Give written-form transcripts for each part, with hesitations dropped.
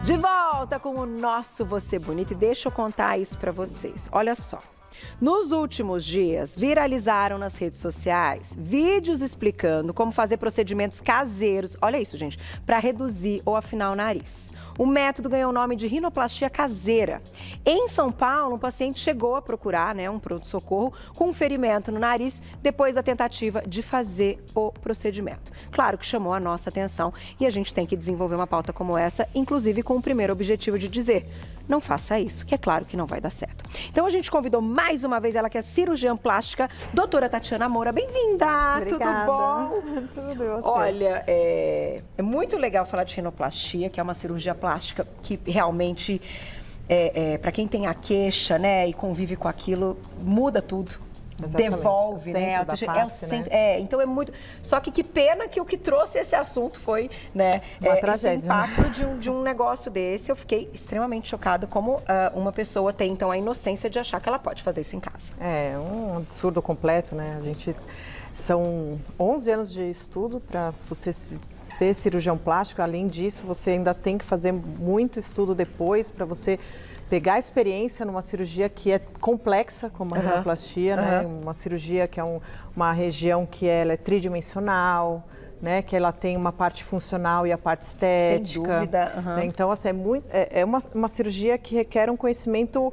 De volta com o nosso Você Bonita e deixa eu contar isso pra vocês. Olha só. Nos últimos dias, viralizaram nas redes sociais vídeos explicando como fazer procedimentos caseiros, olha isso, gente, para reduzir ou afinar o nariz. O método ganhou o nome de rinoplastia caseira. Em São Paulo, um paciente chegou a procurar um pronto-socorro com um ferimento no nariz depois da tentativa de fazer o procedimento. Claro que chamou a nossa atenção e a gente tem que desenvolver uma pauta como essa, inclusive com o primeiro objetivo de dizer: não faça isso, que é claro que não vai dar certo. Então a gente convidou mais uma vez ela, que é cirurgiã plástica, doutora Tatiana Moura. Bem-vinda! Obrigada. Tudo bom? Tudo bem. Olha, é muito legal falar de rinoplastia, que é uma cirurgia plástica que realmente, para quem tem a queixa, e convive com aquilo, muda tudo. Exatamente. Devolve, é o centro, né? então é muito. Só que pena que o que trouxe esse assunto foi, uma tragédia, esse impacto de um negócio desse. Eu fiquei extremamente chocada como uma pessoa tem então a inocência de achar que ela pode fazer isso em casa. É um absurdo completo, né? São 11 anos de estudo para você ser cirurgião plástico. Além disso, você ainda tem que fazer muito estudo depois para você pegar a experiência numa cirurgia que é complexa, como a rinoplastia, né? Uma cirurgia que é uma região que ela é tridimensional, né? Que ela tem uma parte funcional e a parte estética. Sem dúvida. Né? Então, assim, é uma cirurgia que requer um conhecimento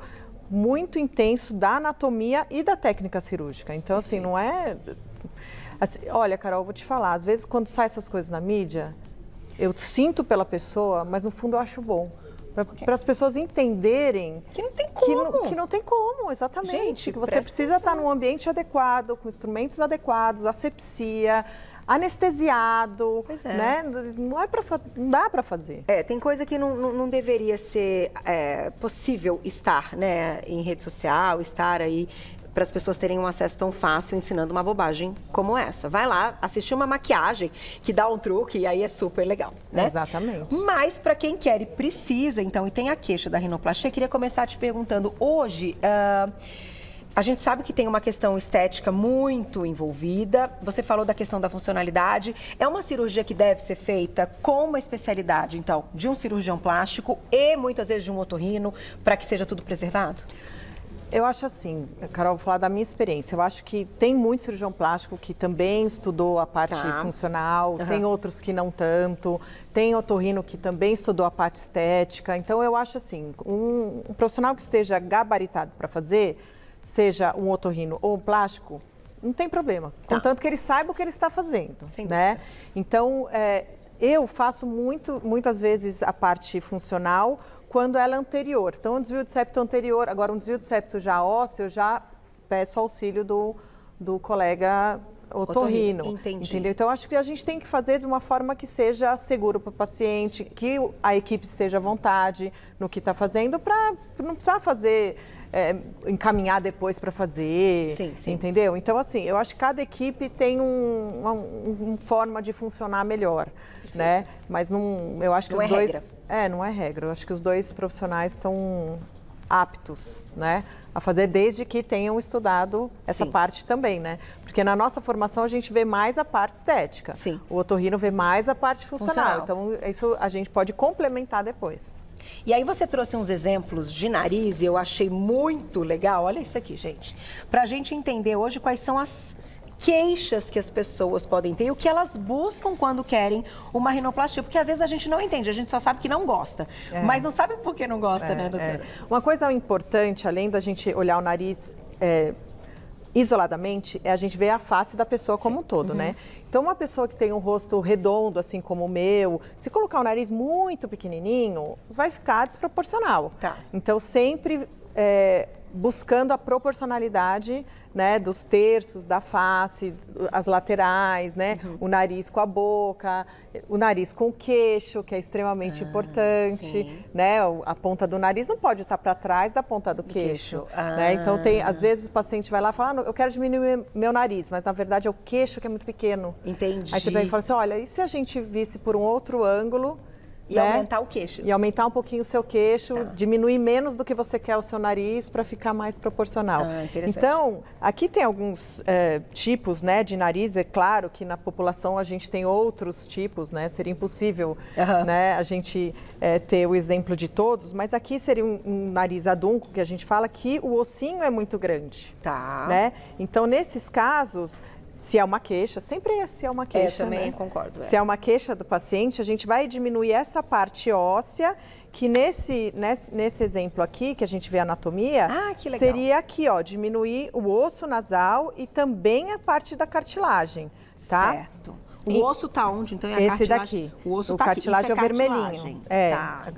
muito intenso da anatomia e da técnica cirúrgica. Então, assim, não é... Assim, olha, Carol, eu vou te falar, às vezes quando saem essas coisas na mídia, eu sinto pela pessoa, mas no fundo eu acho bom. Para as pessoas entenderem que não tem como. Que não tem como, exatamente. Gente, que você precisa estar num ambiente adequado, com instrumentos adequados, asepsia, anestesiado, né? Não dá para fazer. Tem coisa que não deveria ser possível estar, em rede social, estar aí para as pessoas terem um acesso tão fácil ensinando uma bobagem como essa. Vai lá, assistir uma maquiagem que dá um truque e aí é super legal, né? Exatamente. Mas para quem quer e precisa, então, e tem a queixa da rinoplastia, eu queria começar te perguntando, hoje, a gente sabe que tem uma questão estética muito envolvida, você falou da questão da funcionalidade, é uma cirurgia que deve ser feita com uma especialidade, então, de um cirurgião plástico e muitas vezes de um otorrino, para que seja tudo preservado? Eu acho assim, Carol, vou falar da minha experiência. Eu acho que tem muito cirurgião plástico que também estudou a parte funcional, tem outros que não tanto, tem otorrino que também estudou a parte estética. Então, eu acho assim, um profissional que esteja gabaritado para fazer, seja um otorrino ou um plástico, não tem problema, contanto que ele saiba o que ele está fazendo, né? Então, eu faço muitas vezes a parte funcional quando ela é anterior. Então, um desvio de septo anterior, agora um desvio de septo já ósseo, eu já peço auxílio do colega otorrino. Entendi. Entendeu? Então, acho que a gente tem que fazer de uma forma que seja seguro para o paciente, que a equipe esteja à vontade no que está fazendo, para não precisar fazer, encaminhar depois para fazer, entendeu? Então, assim, eu acho que cada equipe tem uma forma de funcionar melhor, né? Mas eu acho que os dois... não é regra. Eu acho que os dois profissionais estão aptos, né, a fazer, desde que tenham estudado essa parte também, né? Porque na nossa formação a gente vê mais a parte estética. O otorrino vê mais a parte funcional. Então, isso a gente pode complementar depois. E aí você trouxe uns exemplos de nariz e eu achei muito legal. Olha isso aqui, gente. Pra gente entender hoje quais são as queixas que as pessoas podem ter e o que elas buscam quando querem uma rinoplastia. Porque às vezes a gente não entende, a gente só sabe que não gosta. Mas não sabe por que não gosta, né, doutora? Uma coisa importante, além da gente olhar o nariz isoladamente, é a gente ver a face da pessoa como um todo, né? Então, uma pessoa que tem um rosto redondo, assim como o meu, se colocar o nariz muito pequenininho, vai ficar desproporcional. Então, sempre buscando a proporcionalidade, né, dos terços da face, as laterais, né, o nariz com a boca, o nariz com o queixo, que é extremamente importante, né, a ponta do nariz não pode estar para trás da ponta do queixo, né? Então, às vezes o paciente vai lá e fala, eu quero diminuir meu nariz, mas na verdade é o queixo que é muito pequeno. Entendi. Aí você vai falar assim, olha, e se a gente visse por um outro ângulo, E aumentar o queixo. E aumentar um pouquinho o seu queixo, diminuir menos do que você quer o seu nariz para ficar mais proporcional. Então, aqui tem alguns tipos, né, de nariz. É claro que na população a gente tem outros tipos, né? Seria impossível né, a gente ter o exemplo de todos, mas aqui seria um nariz adúnco, que a gente fala que o ossinho é muito grande. Né? Então, nesses casos, se é uma queixa, sempre se é uma queixa, eu também né? concordo. Se é uma queixa do paciente, a gente vai diminuir essa parte óssea, que nesse exemplo aqui, que a gente vê a anatomia, seria aqui, ó, diminuir o osso nasal e também a parte da cartilagem, tá? Certo. O osso tá onde? Então é a esse cartilagem. daqui. O osso o tá cartilagem aqui. é o vermelhinho.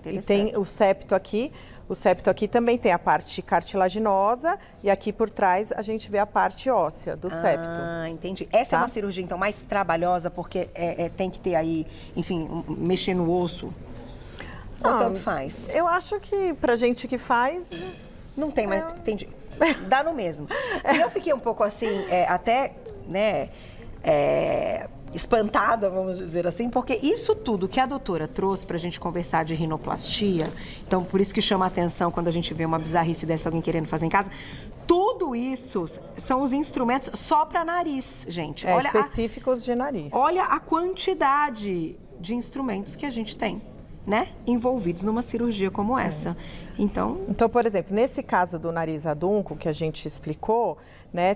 E tem o septo aqui. O septo aqui também tem a parte cartilaginosa e aqui por trás a gente vê a parte óssea do septo. Ah, entendi. Essa é uma cirurgia, então, mais trabalhosa, porque tem que ter aí, enfim, mexer no osso? Ou tanto faz? Eu acho que pra gente que faz... Não tem mais, entendi. Dá no mesmo. E eu fiquei um pouco assim, até, né... espantada, vamos dizer assim, porque isso tudo que a doutora trouxe pra gente conversar de rinoplastia, então por isso que chama a atenção quando a gente vê uma bizarrice dessa, alguém querendo fazer em casa, tudo isso são os instrumentos só para nariz, gente. Olha específicos de nariz. Olha a quantidade de instrumentos que a gente tem, né, envolvidos numa cirurgia como essa. Então, por exemplo, nesse caso do nariz adúnco que a gente explicou, né,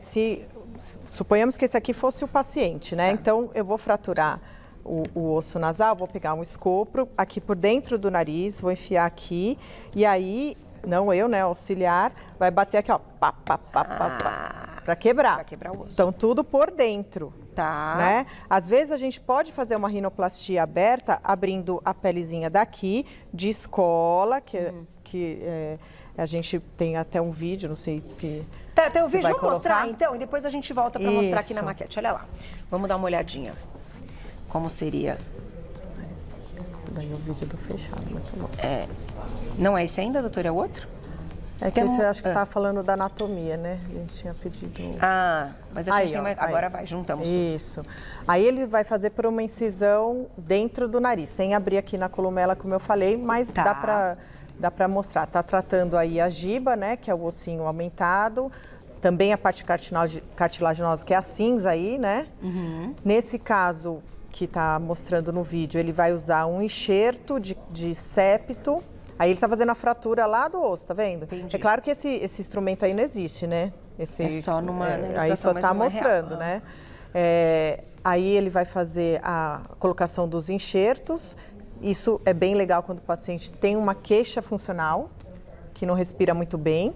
suponhamos que esse aqui fosse o paciente, né? Então, eu vou fraturar o osso nasal, vou pegar um escopro aqui por dentro do nariz, vou enfiar aqui e aí, não eu, né, auxiliar, vai bater aqui, ó, pá, para quebrar. Para quebrar o osso. Então, tudo por dentro. Né? Às vezes a gente pode fazer uma rinoplastia aberta, abrindo a pelezinha daqui, de escola, que a gente tem até um vídeo, não sei se... Tem um vídeo, vamos mostrar então, e depois a gente volta para mostrar aqui na maquete. Olha lá, vamos dar uma olhadinha. Como seria? Esse daí é o vídeo do fechado, muito bom. Não é esse ainda, doutor? É o outro? É que você acha que estava falando da anatomia, né? A gente tinha pedido... mas a gente tem mais... Agora vai, juntamos. Isso. Aí ele vai fazer por uma incisão dentro do nariz, sem abrir aqui na columela, como eu falei, mas dá para mostrar. Tá tratando aí a giba, né? Que é o ossinho aumentado. Também a parte cartilaginosa, que é a cinza aí, né? Nesse caso que está mostrando no vídeo, ele vai usar um enxerto de septo. Aí ele está fazendo a fratura lá do osso, tá vendo? Entendi. É claro que esse instrumento aí não existe, né? É só numa... aí só está mostrando, né? Aí ele vai fazer a colocação dos enxertos. Isso é bem legal quando o paciente tem uma queixa funcional, que não respira muito bem.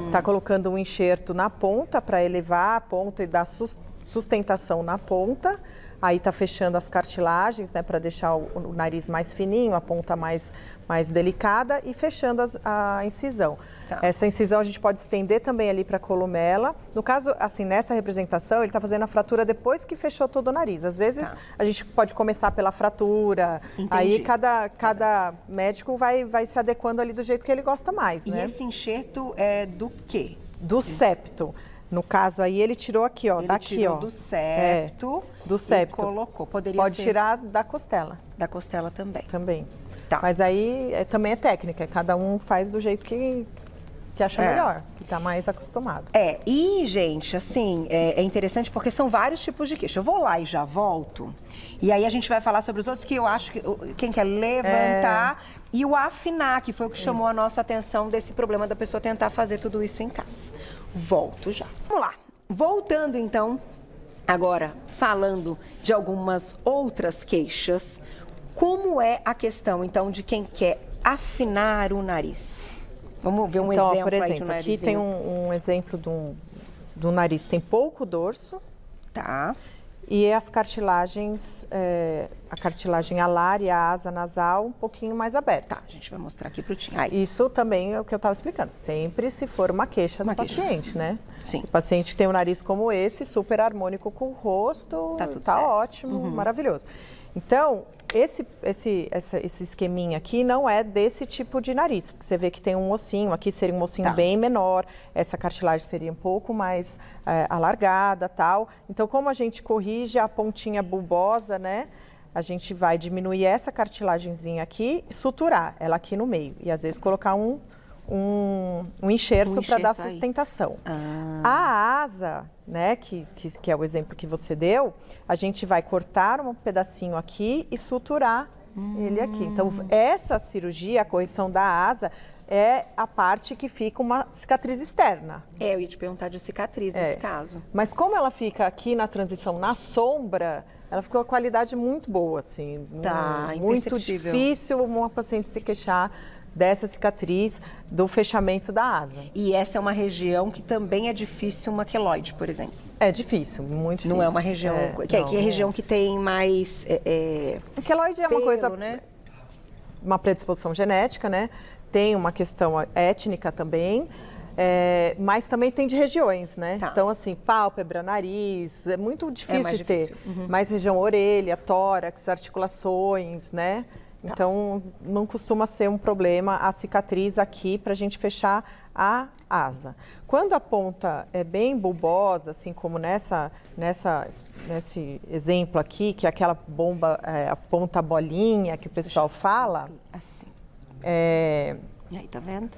Está colocando um enxerto na ponta para elevar a ponta e dar sustentação na ponta. Aí está fechando as cartilagens, né, para deixar o nariz mais fininho, a ponta mais delicada e fechando a incisão. Essa incisão a gente pode estender também ali para a columela. No caso, assim, nessa representação, ele está fazendo a fratura depois que fechou todo o nariz. Às vezes, a gente pode começar pela fratura. Entendi. Aí cada médico vai se adequando ali do jeito que ele gosta mais, né? E esse enxerto é do quê? Do septo. No caso aí, ele tirou aqui, ó, daqui, tirou ó. do septo. Do septo. E colocou. Pode tirar da costela. Da costela também. Também. Mas aí também é técnica. Cada um faz do jeito que acha melhor, que está mais acostumado. E, gente, assim, é interessante porque são vários tipos de queixa. Eu vou lá e já volto. E aí a gente vai falar sobre os outros que eu acho que quem quer levantar e o afinar, que foi o que chamou a nossa atenção desse problema da pessoa tentar fazer tudo isso em casa. Volto já. Vamos lá. Voltando, então, agora falando de algumas outras queixas, como é a questão, então, de quem quer afinar o nariz? Vamos ver um exemplo por exemplo, aí de um narizinho. Aqui tem um exemplo do nariz. Tem pouco dorso. E as cartilagens, a cartilagem alar e a asa nasal um pouquinho mais aberta. A gente vai mostrar aqui para o Tim. Isso também é o que eu estava explicando. Sempre se for uma queixa do paciente, né? Sim. O paciente tem um nariz como esse, super harmônico com o rosto, tá ótimo, maravilhoso. Então, esse esqueminha aqui não é desse tipo de nariz, porque você vê que tem um ossinho, aqui seria um ossinho bem menor, essa cartilagem seria um pouco mais alargada, tal. Então, como a gente corrige a pontinha bulbosa, né, a gente vai diminuir essa cartilagenzinha aqui e suturar ela aqui no meio. E às vezes colocar um enxerto para dar sustentação. A asa, né, que é o exemplo que você deu, a gente vai cortar um pedacinho aqui e suturar ele aqui. Então, essa cirurgia, a correção da asa, é a parte que fica uma cicatriz externa. Eu ia te perguntar de cicatriz nesse caso. Mas como ela fica aqui na transição, na sombra, ela ficou com a qualidade muito boa, assim. Muito difícil uma paciente se queixar dessa cicatriz, do fechamento da asa. E essa é uma região que também é difícil, uma queloide, por exemplo. É difícil, muito difícil. Não é uma região, que é a região que tem mais o queloide é uma coisa, né? Uma predisposição genética, né? Tem uma questão étnica também, mas também tem de regiões, né? Tá. Então, assim, pálpebra, nariz, é muito difícil de ter. Uhum. Mais região orelha, tórax, articulações, né? Então, não costuma ser um problema a cicatriz aqui para a gente fechar a asa. Quando a ponta é bem bulbosa, assim como nesse exemplo aqui, que é aquela bomba, a ponta bolinha que o pessoal fala. Assim. E aí, tá vendo?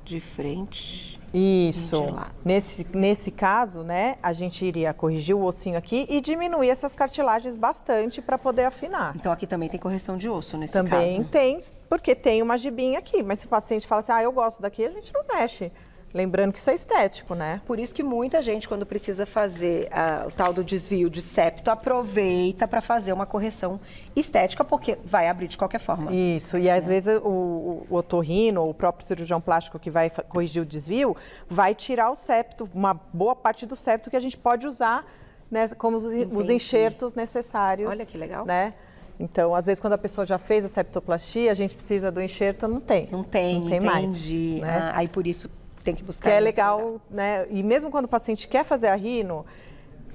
De frente. Isso. Nesse caso, né, a gente iria corrigir o ossinho aqui e diminuir essas cartilagens bastante para poder afinar. Então aqui também tem correção de osso nesse caso? Também tem, porque tem uma gibinha aqui, mas se o paciente fala assim, eu gosto daqui, a gente não mexe. Lembrando que isso é estético, né? Por isso que muita gente, quando precisa fazer o tal do desvio de septo, aproveita para fazer uma correção estética, porque vai abrir de qualquer forma. Isso, e às vezes o otorrino, ou o próprio cirurgião plástico que vai corrigir o desvio, vai tirar o septo, uma boa parte do septo que a gente pode usar, né, como os enxertos necessários. Olha que legal. Né? Então, às vezes, quando a pessoa já fez a septoplastia, a gente precisa do enxerto, não tem. Não tem mais. Entendi. Né? Aí, por isso, tem que buscar. Que é legal, né? E mesmo quando o paciente quer fazer a rino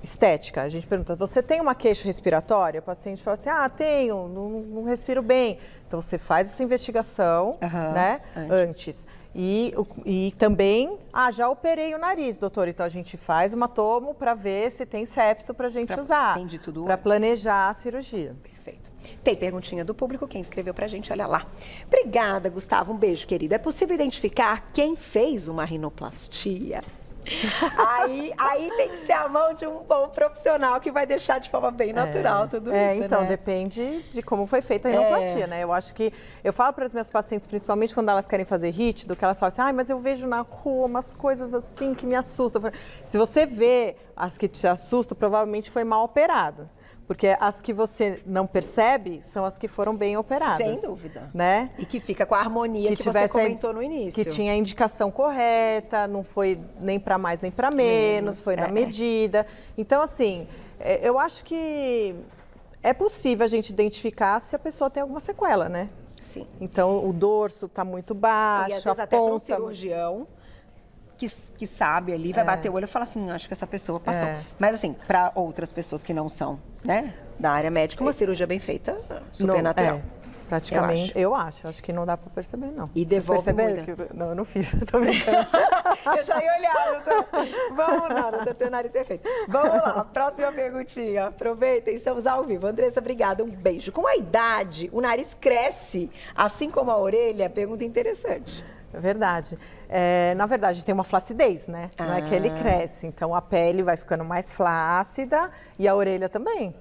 estética, a gente pergunta, você tem uma queixa respiratória? O paciente fala assim, tenho, não respiro bem. Então, você faz essa investigação, né? Antes. E também, já operei o nariz, doutor. Então, a gente faz uma tomo para ver se tem septo para a gente usar. Entendi tudo. Para planejar a cirurgia. Perfeito. Tem perguntinha do público, quem escreveu pra gente, olha lá. Obrigada, Gustavo, um beijo, querido. É possível identificar quem fez uma rinoplastia? aí tem que ser a mão de um bom profissional que vai deixar de forma bem natural tudo isso, então, né? Depende de como foi feita a rinoplastia, né? Eu acho que, eu falo para as minhas pacientes, principalmente quando elas querem fazer rítido, que elas falam assim, mas eu vejo na rua umas coisas assim que me assustam. Se você vê as que te assustam, provavelmente foi mal operado. Porque as que você não percebe são as que foram bem operadas. Sem dúvida. Né? E que fica com a harmonia que você comentou no início. Que tinha a indicação correta, não foi nem para mais nem para menos, foi na medida. Então, assim, eu acho que é possível a gente identificar se a pessoa tem alguma sequela, né? Sim. Então, o dorso está muito baixo, e às vezes a até ponta... um cirurgião que sabe ali, vai bater o olho e falar assim, acho que essa pessoa passou. Mas assim, para outras pessoas que não são, né, da área médica, uma cirurgia bem feita, super natural. Praticamente, eu acho que não dá para perceber, não. E devolve Não, eu não fiz, eu tô brincando. Eu já ia olhar, doutor. Vamos lá, doutor, teu nariz perfeito. Vamos lá, próxima perguntinha. Aproveitem, estamos ao vivo. Andressa, obrigada, um beijo. Com a idade, o nariz cresce, assim como a orelha? Pergunta interessante. É verdade. Na verdade, tem uma flacidez, né? Não é que ele cresce. Então, a pele vai ficando mais flácida e a orelha também.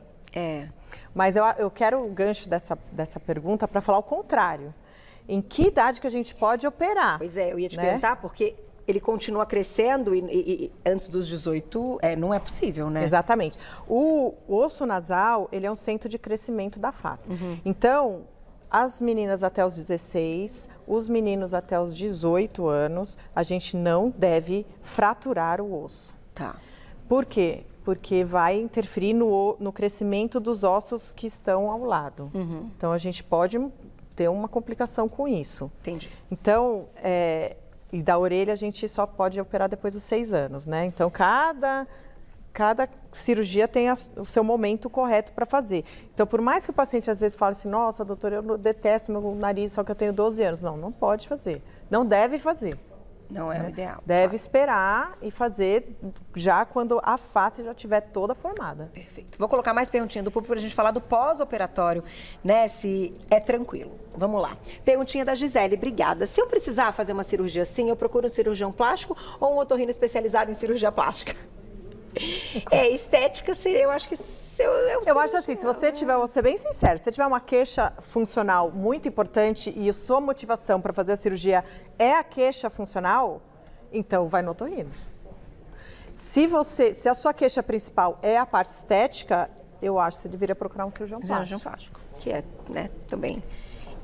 Mas eu quero o gancho dessa pergunta para falar o contrário. Em que idade que a gente pode operar? Pois é, eu ia te perguntar, porque ele continua crescendo e antes dos 18 não é possível, né? Exatamente. O osso nasal, ele é um centro de crescimento da face. Então, as meninas até os 16, os meninos até os 18 anos, a gente não deve fraturar o osso. Tá. Por quê? Porque vai interferir no crescimento dos ossos que estão ao lado. Então, a gente pode ter uma complicação com isso. Entendi. Então, e da orelha a gente só pode operar depois dos 6 anos, né? Então, cada cirurgia tem o seu momento correto para fazer. Então, por mais que o paciente às vezes fale assim, nossa, doutora, eu detesto meu nariz, só que eu tenho 12 anos. Não pode fazer. Não deve fazer. Não é o ideal. Deve esperar e fazer já quando a face já estiver toda formada. Perfeito. Vou colocar mais perguntinha do público para a gente falar do pós-operatório, né? Se é tranquilo. Vamos lá. Perguntinha da Gisele. Obrigada. Se eu precisar fazer uma cirurgia assim, eu procuro um cirurgião plástico ou um otorrino especializado em cirurgia plástica? Estética seria, eu acho que... Eu acho assim, se você tiver, vou ser bem sincero, se você tiver uma queixa funcional muito importante e a sua motivação para fazer a cirurgia é a queixa funcional, então vai no otorrino. Se a sua queixa principal é a parte estética, eu acho que você deveria procurar um cirurgião plástico. Cirurgião plástico, que é, né, também...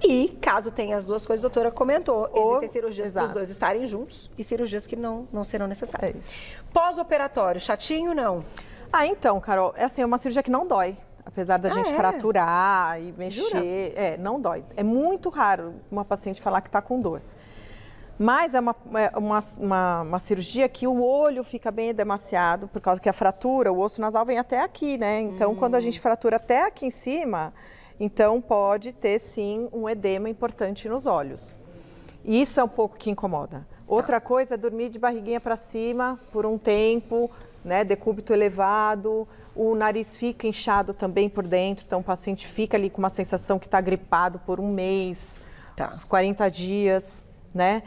E, caso tenha as duas coisas, a doutora comentou, existem cirurgias para os dois estarem juntos e cirurgias que não serão necessárias. É isso. Pós-operatório, chatinho não? Então, Carol, é assim, uma cirurgia que não dói. Apesar da gente fraturar e mexer, não dói. É muito raro uma paciente falar que está com dor. Mas é uma cirurgia que o olho fica bem edemaciado, por causa que a fratura, o osso nasal vem até aqui, né? Então, quando a gente fratura até aqui em cima... Então, pode ter, sim, um edema importante nos olhos. E isso é um pouco que incomoda. Outra coisa é dormir de barriguinha para cima por um tempo, né, decúbito elevado, o nariz fica inchado também por dentro, então o paciente fica ali com uma sensação que está gripado por um mês, uns 40 dias, né?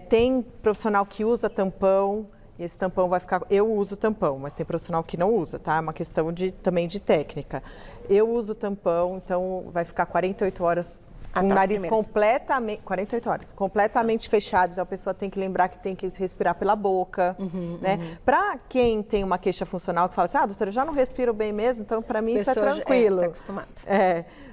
Tem profissional que usa tampão, e esse tampão vai ficar... Eu uso tampão, mas tem profissional que não usa, tá? É uma questão também de técnica. Eu uso tampão, então vai ficar 48 horas com o nariz completamente... 48 horas, completamente fechado. Então a pessoa tem que lembrar que tem que respirar pela boca, né? Para quem tem uma queixa funcional que fala assim, doutora, eu já não respiro bem mesmo, então para mim isso é tranquilo. Tá acostumado.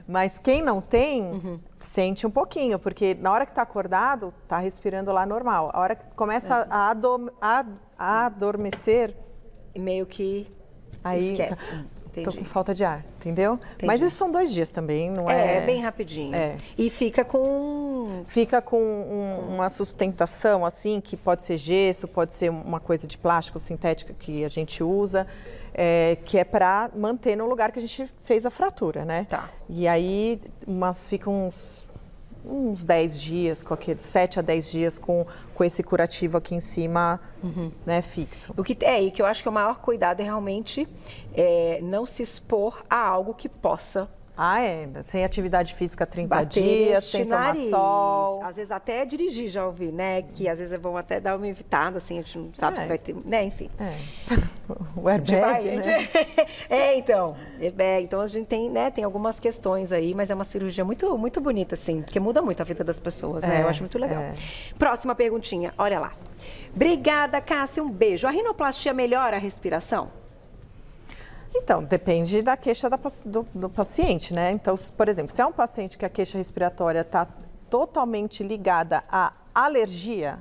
Mas quem não tem, sente um pouquinho, porque na hora que está acordado, está respirando lá normal. A hora que começa a adormecer... Meio que aí esquece. Tô com falta de ar, entendeu? Entendi. Mas isso são 2 dias também, não é? É bem rapidinho. E fica com... Fica com uma sustentação, assim, que pode ser gesso, pode ser uma coisa de plástico sintética que a gente usa, que é para manter no lugar que a gente fez a fratura, né? Tá. E aí, fica uns 10 dias, com aqueles 7 a 10 dias com esse curativo aqui em cima, né, fixo. E que eu acho que o maior cuidado é realmente não se expor a algo que possa... Sem atividade física 30 dias, sem tomar sol. Às vezes até dirigir, já ouvi, né? Que às vezes vão até dar uma evitada, assim, a gente não sabe se vai ter, né? Enfim. O airbag, né? Então a gente tem, né? Tem algumas questões aí, mas é uma cirurgia muito, muito bonita, assim, porque muda muito a vida das pessoas, né? Eu acho muito legal. Próxima perguntinha, olha lá. Obrigada, Cássia, um beijo. A rinoplastia melhora a respiração? Então, depende da queixa do paciente, né? Então, por exemplo, se é um paciente que a queixa respiratória está totalmente ligada à alergia,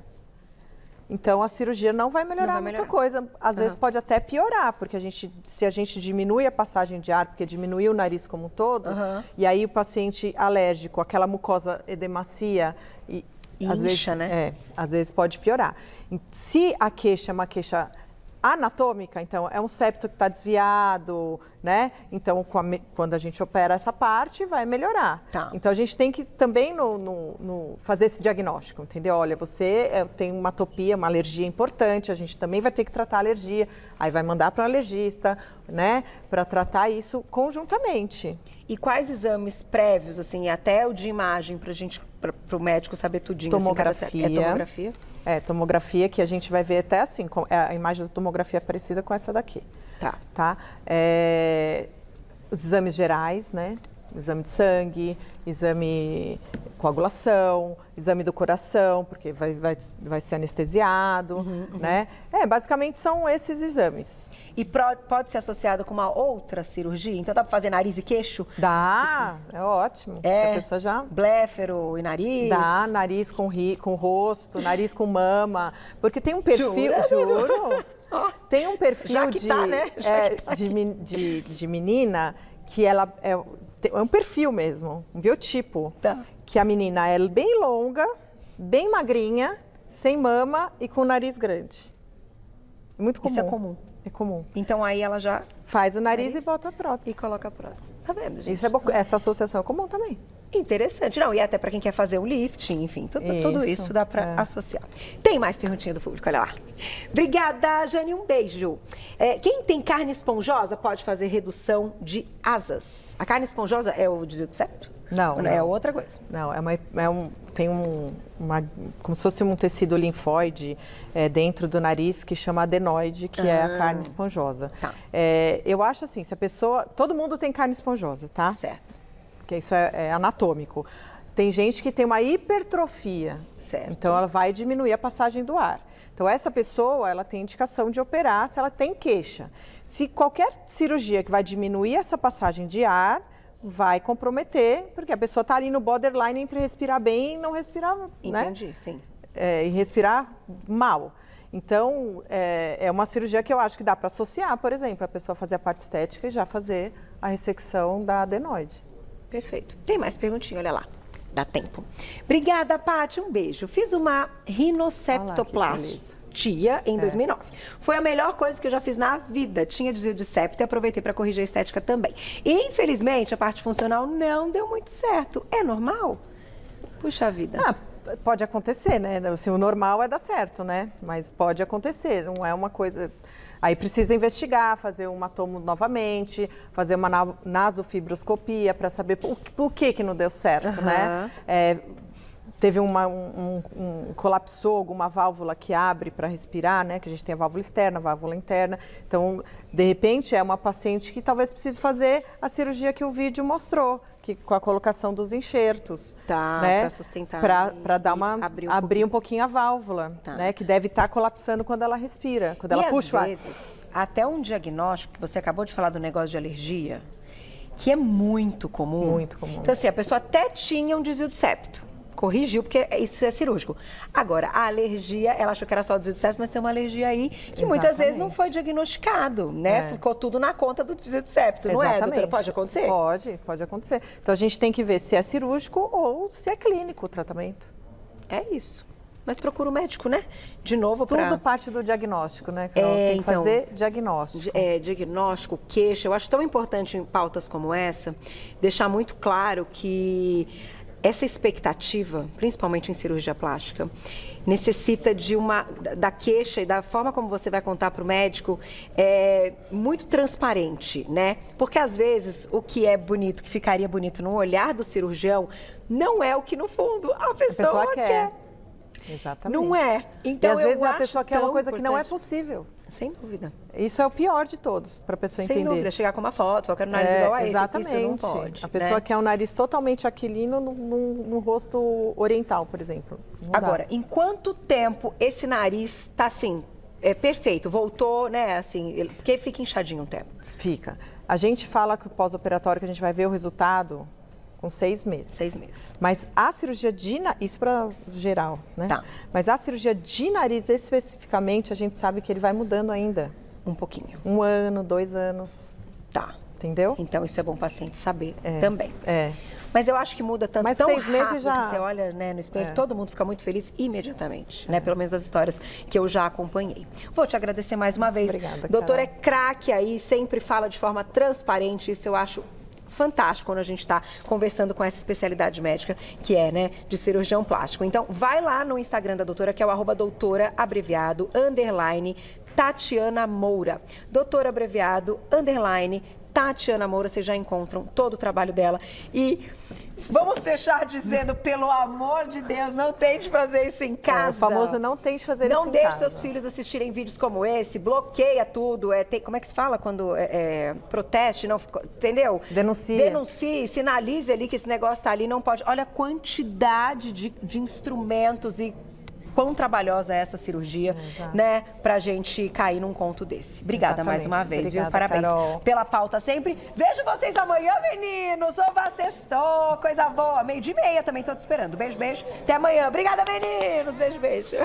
então a cirurgia não vai melhorar muita coisa. Às vezes pode até piorar, porque se a gente diminui a passagem de ar, porque diminui o nariz como um todo, e aí o paciente alérgico, aquela mucosa edemacia, às vezes, né? Às vezes pode piorar. Se a queixa é uma queixa anatômica, então é um septo que está desviado, né? Então, quando a gente opera essa parte, vai melhorar. Então, a gente tem que também fazer esse diagnóstico, entendeu? Olha, você tem uma atopia, uma alergia importante, a gente também vai ter que tratar a alergia, aí vai mandar para o alergista, né? Para tratar isso conjuntamente. E quais exames prévios, assim, até o de imagem, para o médico saber tudinho? Tomografia. Assim, tomografia? Tomografia, que a gente vai ver até assim, a imagem da tomografia é parecida com essa daqui. Tá? Os exames gerais, né? Exame de sangue, exame de coagulação, exame do coração, porque vai ser anestesiado, né? Basicamente são esses exames. E pode ser associado com uma outra cirurgia? Então dá para fazer nariz e queixo? Dá, é ótimo. A pessoa já... Bléfaro e nariz? Dá, nariz com rosto, nariz com mama. Porque tem um perfil... Juro? Tem um perfil de menina que ela é um perfil mesmo, um biotipo. Que a menina é bem longa, bem magrinha, sem mama e com o nariz grande. Muito comum. Isso é comum? É comum. Então aí ela já... Faz o nariz e bota a prótese. E coloca a prótese. Tá vendo, gente? Isso é essa associação é comum também. Interessante. Não, e até para quem quer fazer um lifting, enfim, tudo isso dá para associar. Tem mais perguntinha do público, olha lá. Obrigada, Jane, um beijo. Quem tem carne esponjosa pode fazer redução de asas. A carne esponjosa é o desvio de septo? Não. É outra coisa. Não, tem como se fosse um tecido linfóide dentro do nariz que chama adenoide, que é a carne esponjosa. Tá. Eu acho assim, se a pessoa... Todo mundo tem carne esponjosa, tá? Certo. Porque isso é anatômico. Tem gente que tem uma hipertrofia. Certo. Então, ela vai diminuir a passagem do ar. Então, essa pessoa, ela tem indicação de operar se ela tem queixa. Se qualquer cirurgia que vai diminuir essa passagem de ar, vai comprometer, porque a pessoa está ali no borderline entre respirar bem e não respirar, Entendi, né? Sim. E respirar mal. Então, é uma cirurgia que eu acho que dá para associar, por exemplo, a pessoa fazer a parte estética e já fazer a ressecção da adenoide. Perfeito. Tem mais perguntinha, olha lá. Dá tempo. Obrigada, Paty. Um beijo. Fiz uma rinoceptoplastia em 2009. Foi a melhor coisa que eu já fiz na vida. Tinha desvio de septo e aproveitei para corrigir a estética também. E, infelizmente, a parte funcional não deu muito certo. É normal? Puxa vida. Pode acontecer, né? Assim, o normal é dar certo, né? Mas pode acontecer, não é uma coisa... Aí precisa investigar, fazer um hematomo novamente, fazer uma nasofibroscopia para saber por que não deu certo, né? Teve colapsou alguma válvula que abre para respirar, né? Que a gente tem a válvula externa, a válvula interna. Então, de repente, é uma paciente que talvez precise fazer a cirurgia que o vídeo mostrou, que com a colocação dos enxertos, né? Para sustentar. Para dar abrir um pouquinho a válvula, né? Que deve estar colapsando quando ela respira, quando ela puxa o ar. Até um diagnóstico, que você acabou de falar do negócio de alergia, que é muito comum. Muito comum. Então, assim, a pessoa até tinha um desvio de septo. Corrigiu, porque isso é cirúrgico. Agora, a alergia, ela achou que era só desvio de septo, mas tem uma alergia aí que muitas vezes não foi diagnosticado, né? Ficou tudo na conta do desvio de septo, não é, doutora? Pode acontecer? Pode acontecer. Então, a gente tem que ver se é cirúrgico ou se é clínico o tratamento. É isso. Mas procura o médico, né? De novo, Tudo parte do diagnóstico, né, Carol? Tem que fazer diagnóstico. Diagnóstico, queixa. Eu acho tão importante em pautas como essa, deixar muito claro que essa expectativa, principalmente em cirurgia plástica, necessita da queixa e da forma como você vai contar para o médico muito transparente, né? Porque às vezes o que é bonito, que ficaria bonito no olhar do cirurgião, não é o que no fundo a pessoa quer. Exatamente. Não é. Então, e às vezes a pessoa quer uma coisa que não é possível. Sem dúvida. Isso é o pior de todos, para a pessoa entender. Sem dúvida, chegar com uma foto, eu quero um nariz igual a esse, exatamente. Isso não pode. A pessoa quer um nariz totalmente aquilino no rosto oriental, por exemplo. Agora, em quanto tempo esse nariz está assim, perfeito, voltou, né, assim, porque fica inchadinho um tempo? Fica. A gente fala que o pós-operatório, que a gente vai ver o resultado com 6 meses. 6 meses. Mas a cirurgia de nariz, isso para geral, né? Tá. Mas a cirurgia de nariz especificamente, a gente sabe que ele vai mudando ainda. Um pouquinho. 1 ano, 2 anos. Tá. Entendeu? Então isso é bom o paciente saber também. É. Mas eu acho que muda tanto, mas tão 6 meses rápido já... que você olha, né, no espelho, todo mundo fica muito feliz imediatamente, né? Pelo menos as histórias que eu já acompanhei. Vou te agradecer mais uma vez. Obrigada, Doutora Carol. é craque aí, sempre fala de forma transparente, isso eu acho fantástico quando a gente está conversando com essa especialidade médica, que é, né, de cirurgião plástico. Então, vai lá no Instagram da doutora, que é o @doutora abreviado _Tatiana Moura. Doutora abreviado Tatiana Moura, vocês já encontram todo o trabalho dela. E vamos fechar dizendo, pelo amor de Deus, não tente fazer isso em casa. O famoso não tente fazer isso em casa. Não deixe seus filhos assistirem vídeos como esse, bloqueia tudo. Como é que se fala quando proteste, não, entendeu? Denuncie, sinalize ali que esse negócio está ali, não pode. Olha a quantidade de instrumentos e quão trabalhosa é essa cirurgia, né, pra gente cair num conto desse. Obrigada mais uma vez, obrigada, viu? Parabéns, Carol, pela pauta sempre. Vejo vocês amanhã, meninos. Oba, sextou, coisa boa. 12:30 também tô te esperando. Beijo, beijo. Até amanhã. Obrigada, meninos. Beijo, beijo.